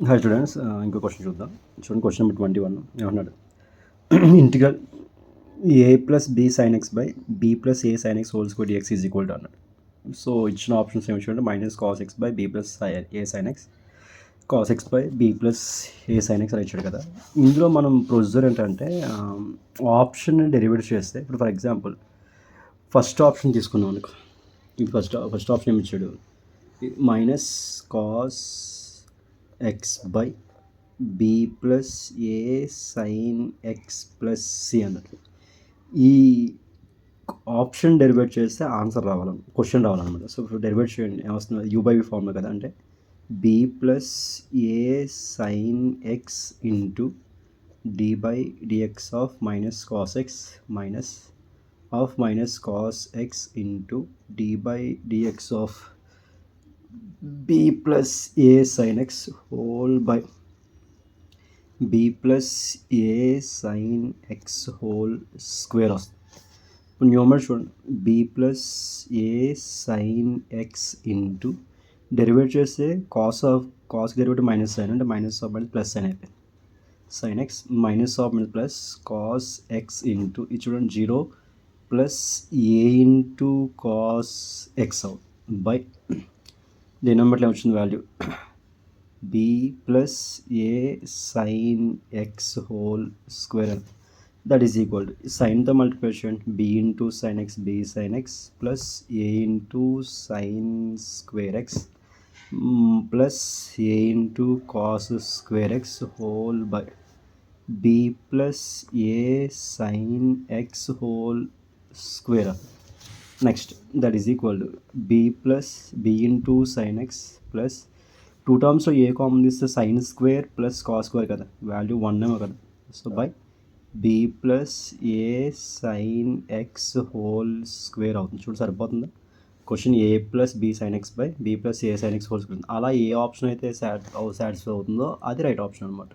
Hi students, ఇంకో question చూద్దాం. చూడండి, క్వశ్చన్ నెంబర్ 21 ఏమన్నాడు. Integral A plus B sine X by B plus A sine X whole square DX is equal to అన్నాడు. So ఇచ్చిన options ఏమి చూడండి, minus cos X by B plus A sine X, cos X by B plus A sine X అని ఇచ్చాడు కదా. ఇందులో మనం procedure ఏంటంటే ఆప్షన్ డెరివేట్ చేస్తే, ఇప్పుడు ఫర్ ఎగ్జాంపుల్ ఫస్ట్ ఆప్షన్ తీసుకున్నాం అనుకో. ఫస్ట్ ఆప్షన్ ఏమి ఇచ్చాడు, minus cos X by B plus A sine X plus C అన్నట్టు. ఈ ఆప్షన్ డెరివేట్ చేస్తే ఆన్సర్ క్వశ్చన్ రావాలన్నమాట. సో ఇప్పుడు డెరివేట్ చేయండి, ఏమొస్తుంది, యూ బై వి ఫార్ములా కదా. అంటే B plus A sine X into D by DX of minus cos X minus cos X into D by DX of b plus a sin x whole by b plus a sin x whole square వస్తుంది. ఇప్పుడు న్యూమర్ చూడండి, b plus a sin x into derivate చేస్తే cos derivative minus sine అంటే minus of minus plus sine అయిపోయింది. Sine x minus of minus plus cos X into ఇది చూడండి 0 plus a into cos x అవుతుంది by డినామినేటర్లో వచ్చింది value b plus A sine X whole square, that is equal to సైన్తో multiply చేయండి, b into sine x b sine X plus a into sine square x plus a into cos square x whole by B plus A sine X whole square. Next that is equal to b plus b into sine X plus two టర్మ్స్లో a common తీస్తే sine square plus cos square కదా, value 1 ఏమో కదా. So by B plus A sine X whole square అవుతుంది. చూడు సరిపోతుందా question, a plus B sine X by B plus A sine X whole square. అలా a option అయితే satisfy అవుతుందో అది రైట్ ఆప్షన్ అనమాట.